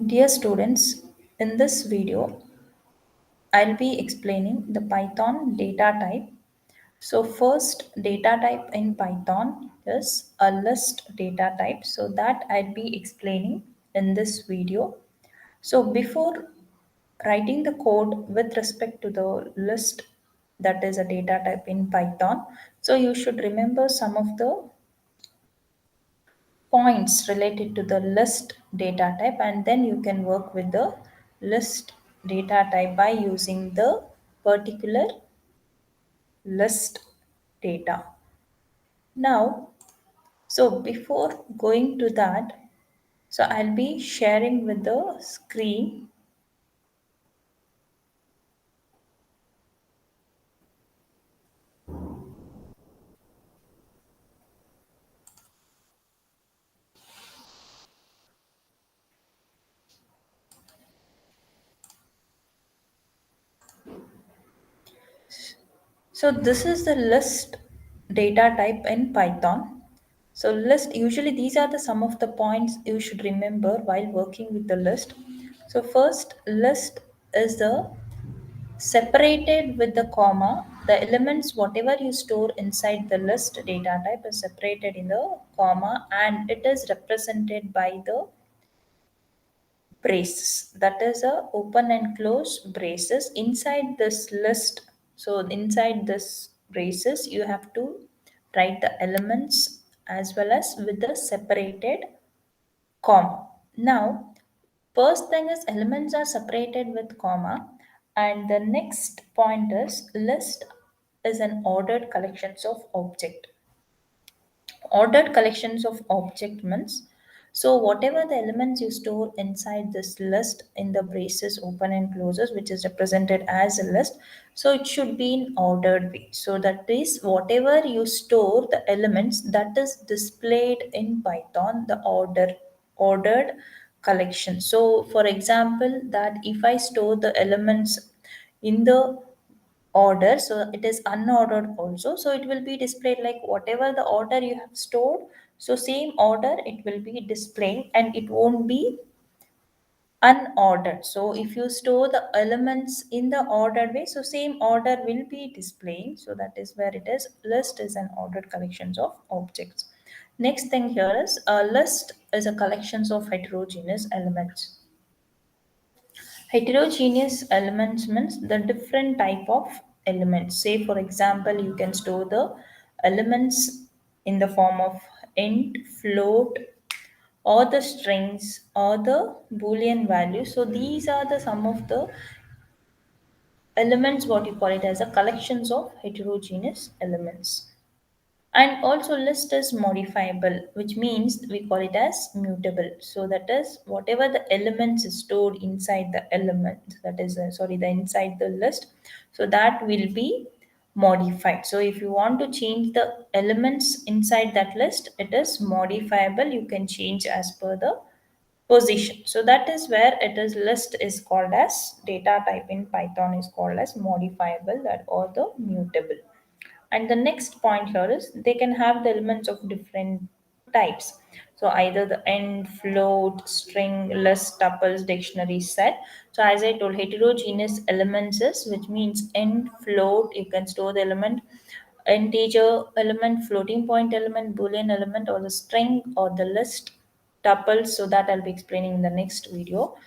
Dear students, in this video, I'll be explaining the Python data type. So first data type in Python is a list data type. So that I'll be explaining in this video. So before writing the code with respect to the list that is a data type in Python, so you should remember some of the points related to the list data type, and then you can work with the list data type by using the particular list data. Now, so before going to that, so I'll be sharing with the screen. So this is the list data type in Python. So list, usually these are the some of the points you should remember while working with the list. So first list is the separated with the comma. The elements whatever you store inside the list data type is separated in the comma, and it is represented by the braces, that is a open and close braces inside this list. So inside this braces you have to write the elements as well as with the separated comma. Now first thing is elements are separated with comma, and the next point is list is an ordered collections of object. Ordered collections of object means, so whatever the elements you store inside this list in the braces open and closes, which is represented as a list, so it should be in ordered way. So that is whatever you store the elements that is displayed in Python, the ordered collection. So for example, that if I store the elements in the order, so it is unordered also, so it will be displayed like whatever the order you have stored, so same order it will be displaying, and it won't be unordered. So if you store the elements in the ordered way, so same order will be displaying. So that is where it is list is an ordered collections of objects. Next thing here is a list is a collections of heterogeneous elements. Heterogeneous elements means the different type of elements. Say for example, you can store the elements in the form of int, float, or the strings or the boolean value. So these are the some of the elements what you call it as a collections of heterogeneous elements. And also list is modifiable, which means we call it as mutable. So that is whatever the elements is stored inside the element, that is sorry, the inside the list, so that will be modified. So if you want to change the elements inside that list, it is modifiable, you can change as per the position. So that is where it is list is called as data type in Python is called as modifiable, that or the mutable. And the next point here is they can have the elements of different types. So either the end, float, string, list, tuples, dictionary, set. So as I told, heterogeneous elements is, which means end, float, you can store the element, integer element, floating point element, boolean element, or the string or the list, tuples. So that I'll be explaining in the next video,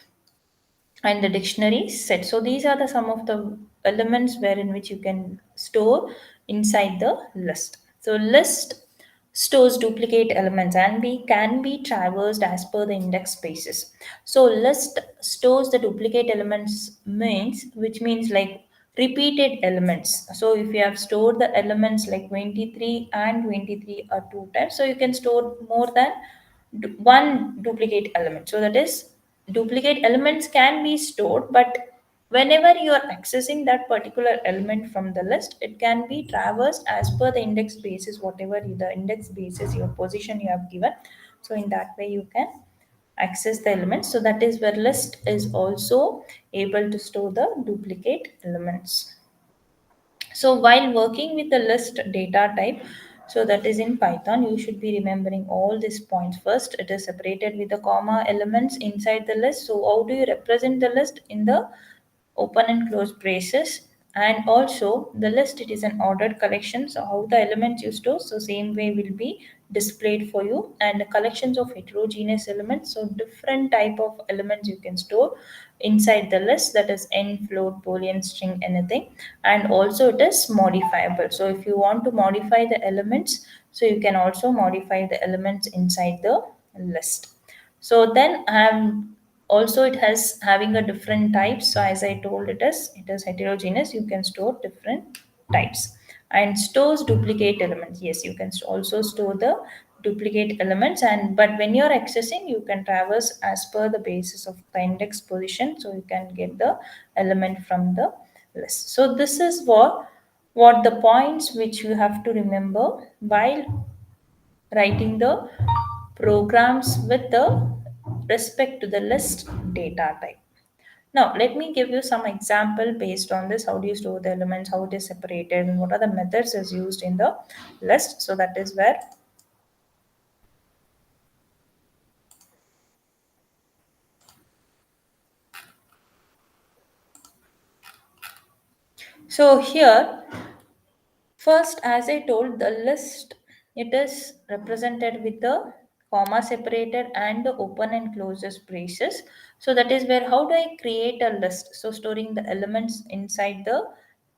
and the dictionary set. So these are the some of the elements wherein which you can store inside the list. So list stores duplicate elements and can be traversed as per the index spaces. So list stores the duplicate elements means, which means like repeated elements. So if you have stored the elements like 23 and 23 are two times, so you can store more than one duplicate element. So that is duplicate elements can be stored, but whenever you are accessing that particular element from the list, it can be traversed as per the index basis, whatever the index basis your position you have given. So in that way you can access the elements. So that is where list is also able to store the duplicate elements. So while working with the list data type, So that is in Python. You should be remembering all these points. First, it is separated with the comma elements inside the list. So how do you represent the list in the open and close braces? And also the list, it is an ordered collection. So how the elements you store, so same way will be displayed for you. And the collections of heterogeneous elements, so different type of elements you can store inside the list, that is n, float, boolean, string, anything. And also it is modifiable. So if you want to modify the elements, so you can also modify the elements inside the list. So then also it has having a different types. So as I told, it is heterogeneous. You can store different types. And stores duplicate elements. Yes, you can also store the duplicate elements. And but when you're accessing, you can traverse as per the basis of the index position, so you can get the element from the list. So this is what the points which you have to remember while writing the programs with the respect to the list data type. Now, let me give you some example based on this. How do you store the elements, how it is separated, and what are the methods is used in the list. So that is where. So here, first, as I told, the list, it is represented with the comma separated and the open and closes braces. So that is where how do I create a list? So storing the elements inside the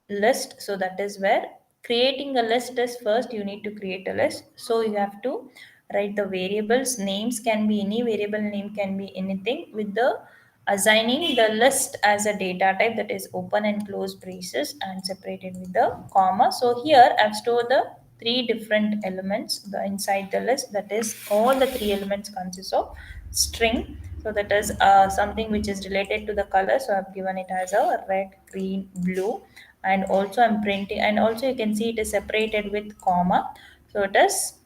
list. So that is where creating a list is first you need to create a list. So you have to write the variables. Names can be any variable name, can be anything, with the assigning the list as a data type, that is open and close braces and separated with the comma. So here I've stored the three different elements the inside the list, that is all the three elements consist of string. So that is something which is related to the color, so I've given it as a red, green, blue. And also I'm printing, and also you can see it is separated with comma. So it is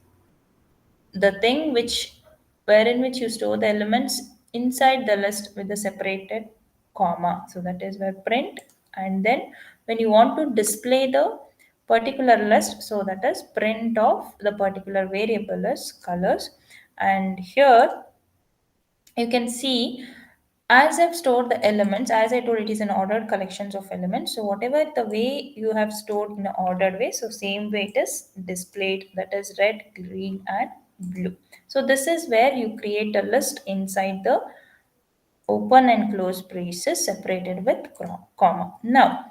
the thing which wherein which you store the elements inside the list with the separated comma. So that is where print. And then when you want to display the particular list, so that is print of the particular variable as colors. And here you can see, as I've stored the elements, as I told, it is an ordered collections of elements. So whatever the way you have stored in an ordered way, so same way it is displayed, that is red, green, and blue. So this is where you create a list inside the open and close braces separated with comma. Now,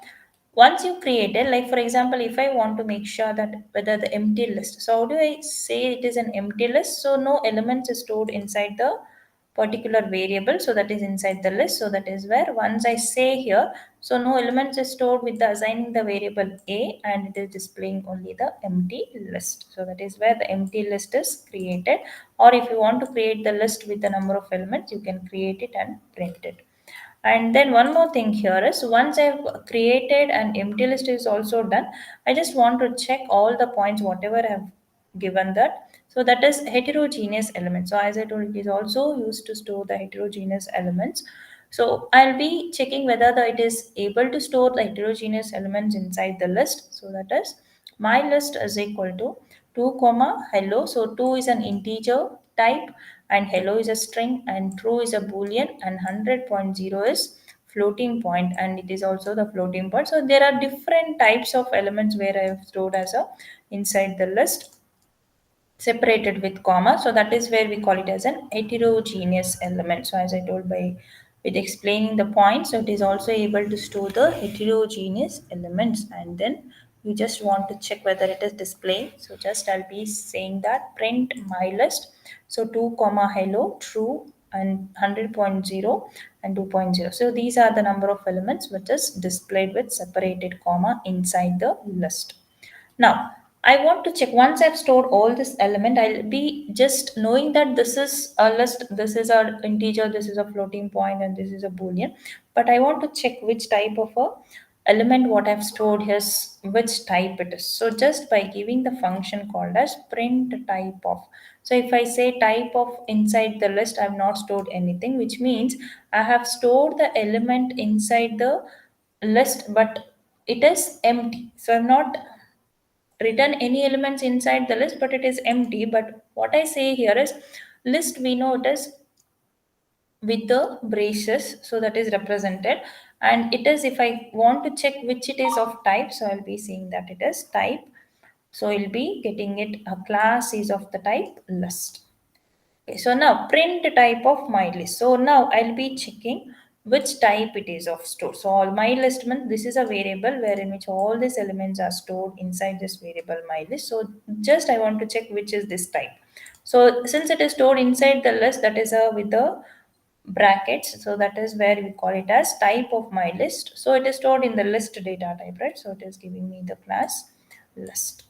once you create it, like for example, if I want to make sure that whether the empty list, so how do I say it is an empty list? So no elements is stored inside the particular variable, so that is inside the list. So that is where once I say here, so no elements is stored with the assigning the variable a, and it is displaying only the empty list. So that is where the empty list is created. Or if you want to create the list with the number of elements, you can create it and print it. And then one more thing here is, once I've created an empty list is also done, I just want to check all the points whatever I've given that. So that is heterogeneous elements. So as I told, it is also used to store the heterogeneous elements. So I'll be checking whether it is able to store the heterogeneous elements inside the list. So that is my list is equal to 2 comma hello. So 2 is an integer type, and hello is a string, and true is a boolean, and 100.0 is floating point, and it is also the floating point. So there are different types of elements where I have stored as a inside the list separated with comma. So that is where we call it as an heterogeneous element. So as I told, by with explaining the point, so it is also able to store the heterogeneous elements. And then you just want to check whether it is displaying. So just I'll be saying that print my list. So 2 comma hello, true, and 100.0 and 2.0. So these are the number of elements which is displayed with separated comma inside the list. Now, I want to check, once I've stored all this element, I'll be just knowing that this is a list, this is a integer, this is a floating point, and this is a boolean. But I want to check which type of a element what I've stored here, which type it is. So just by giving the function called as print type of. So if I say type of inside the list, I've not stored anything, which means I have stored the element inside the list, but it is empty. So I'm not written any elements inside the list, but it is empty. But what I say here is list, we know it is with the braces, so that is represented. And it is, if I want to check which it is of type, so I'll be saying that it is type. So you'll be getting it, a class is of the type list. Okay, so now print type of my list. So now I'll be checking which type it is of store. So all my list means this is a variable wherein which all these elements are stored inside this variable my list. So just I want to check which is this type. So since it is stored inside the list, that is a with the brackets. So that is where we call it as type of my list. So it is stored in the list data type, right? So it is giving me the class list.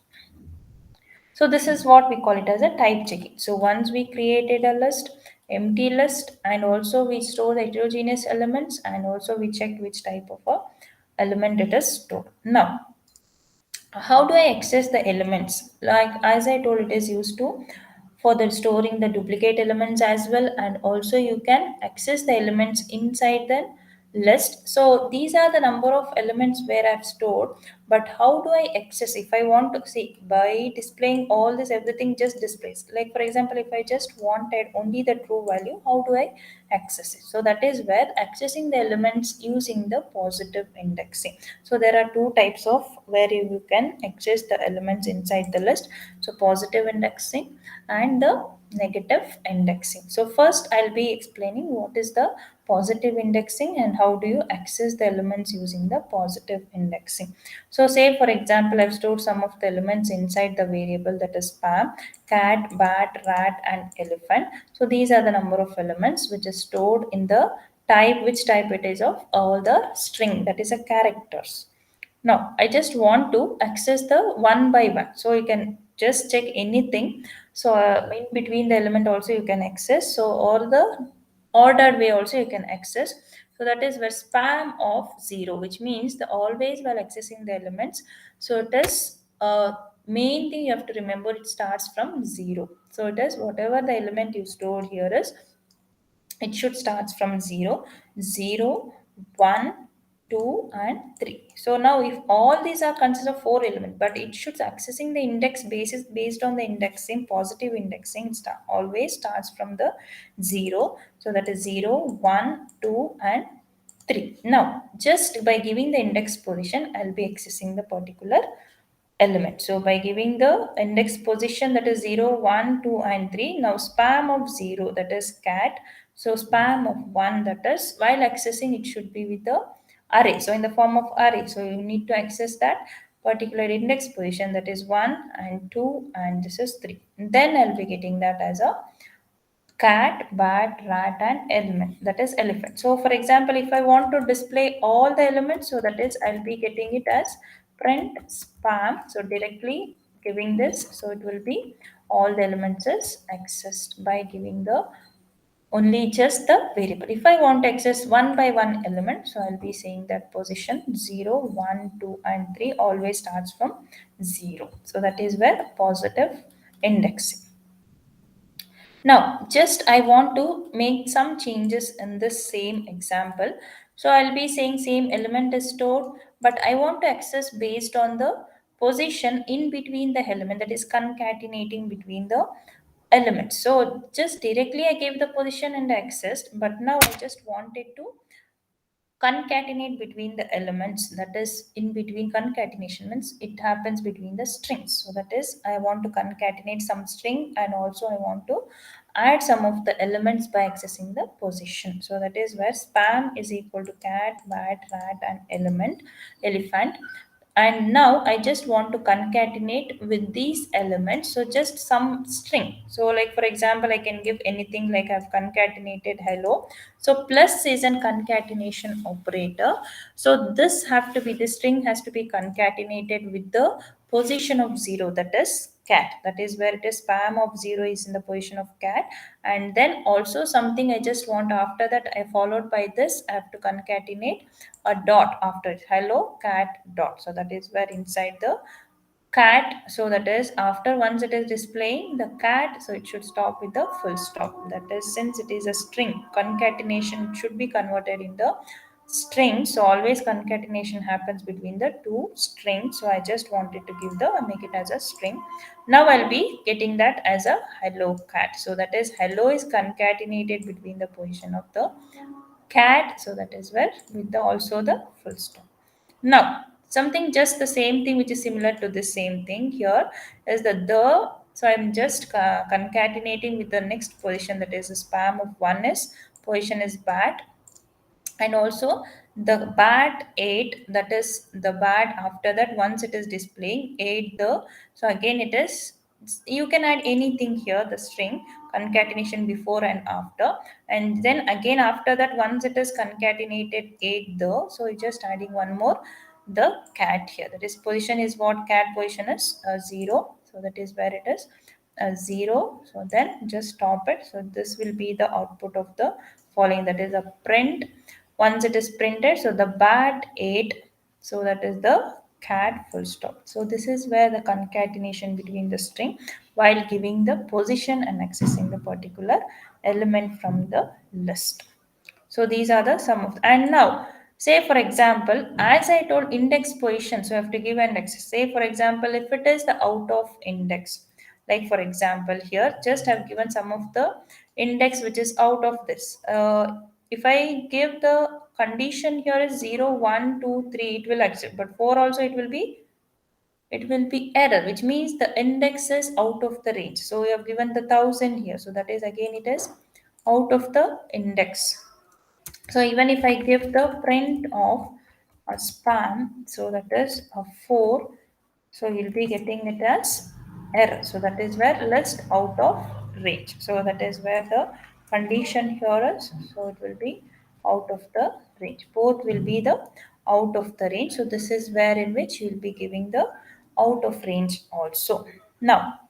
So this is what we call it as a type checking. So once we created a list, empty list, and also we store the heterogeneous elements, and also we checked which type of a element it is stored. Now, how do I access the elements? Like as I told, it is used to for the storing the duplicate elements as well, and also you can access the elements inside the list. So these are the number of elements where I've stored, but how do I access? If I want to see by displaying all this, everything just displays. Like for example, if I just wanted only the true value, how do I access it? So that is where accessing the elements using the positive indexing. So there are two types of where you can access the elements inside the list. So positive indexing and the negative indexing. So first I'll be explaining what is the positive indexing and how do you access the elements using the positive indexing. So say for example, I've stored some of the elements inside the variable, that is spam, cat, bat, rat, and elephant. So these are the number of elements which is stored in the type, which type it is of all the string, that is a characters. Now, I just want to access the one by one. So you can just check anything. So in between the element also you can access. So or the ordered way also you can access. So that is where spam of zero, which means the always while accessing the elements. So it is main thing you have to remember, it starts from zero. So it is whatever the element you stored here is, it should start from 0, 0, 1, 2, and 3. So now if all these are consist of 4 elements, but it should accessing the index basis based on the indexing, positive indexing, always starts from the 0. So that is 0, 1, 2, and 3. Now, just by giving the index position, I'll be accessing the particular element. So by giving the index position, that is 0, 1, 2, and 3. Now spam of 0, that is cat. So spam of 1, that is while accessing it should be with the array. So in the form of array. So you need to access that particular index position, that is 1 and 2 and this is 3. Then I'll be getting that as a cat, bat, rat, and element, that is elephant. So for example, if I want to display all the elements, so that is I'll be getting it as print spam. So directly giving this, so it will be all the elements is accessed by giving the only just the variable. If I want to access one by one element, so I'll be saying that position 0, 1, 2, and 3 always starts from 0. So that is where positive indexing. Now, just I want to make some changes in this same example. So I'll be saying same element is stored, but I want to access based on the position in between the element, that is concatenating between the elements. So just directly I gave the position and accessed, but now I just wanted to concatenate between the elements, that is in between. Concatenation means it happens between the strings. So that is I want to concatenate some string, and also I want to add some of the elements by accessing the position. So that is where spam is equal to cat, bat, rat, and element, elephant. And now I just want to concatenate with these elements, so just some string. So like for example, I can give anything, like I've concatenated hello. So plus is an concatenation operator. So this have to be, this string has to be concatenated with the position of 0, that is cat. That is where it is spam of 0 is in the position of cat. And then also something I just want after that, I followed by this, I have to concatenate a dot after it, hello cat dot. So that is where inside the cat, so that is after once it is displaying the cat, so it should stop with the full stop. That is, since it is a string, concatenation should be converted in the string, so always concatenation happens between the two strings. So I just wanted to give the make it as a string. Now I'll be getting that as a hello cat. So that is hello is concatenated between the position of the cat. So that is where with the also the full stop. Now, something just the same thing which is similar to the same thing here is the. So I'm just concatenating with the next position, that is a spam of one is position is bat, and also the bat 8, that is the bat after that once it is displaying 8 the. So again it is, you can add anything here, the string concatenation before and after, and then again after that once it is concatenated 8 the, so you're just adding one more the cat here, that is position is what, cat position is 0, so that is where it is 0. So then just stop it. So this will be the output of the following, that is a print. Once it is printed, so the bat 8, so that is the cat full stop. So this is where the concatenation between the string while giving the position and accessing the particular element from the list. So these are the some of, and now say for example, as I told index position, so I have to give an index. Say for example, if it is the out of index, like for example here, just have given some of the index which is out of this. If I give the condition here is 0, 1, 2, 3, it will accept, but 4 also it will be error, which means the index is out of the range. So we have given the 1,000 here, so that is again it is out of the index. So even if I give the print of a spam, so that is a 4, so you'll be getting it as error. So that is where list out of range. So that is where the condition here is. So it will be out of the range. Both will be the out of the range. So this is where in which you'll be giving the out of range also. Now,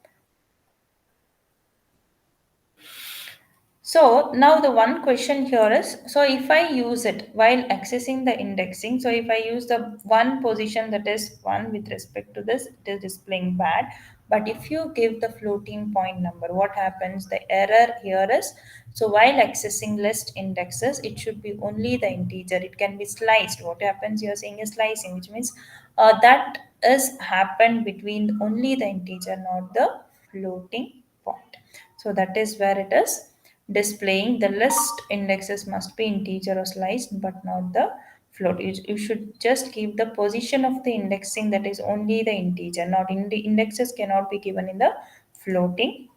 so now the one question here is, so if I use it while accessing the indexing, so if I use the one position that is one with respect to this, it is displaying bad. But if you give the floating point number, what happens? The error here is, so while accessing list indexes, it should be only the integer. It can be sliced. What happens? You're saying is slicing, which means that is happened between only the integer, not the floating point. So that is where it is displaying the list indexes must be integer or sliced but not the float. You should just keep the position of the indexing, that is only the integer, not in the indexes cannot be given in the floating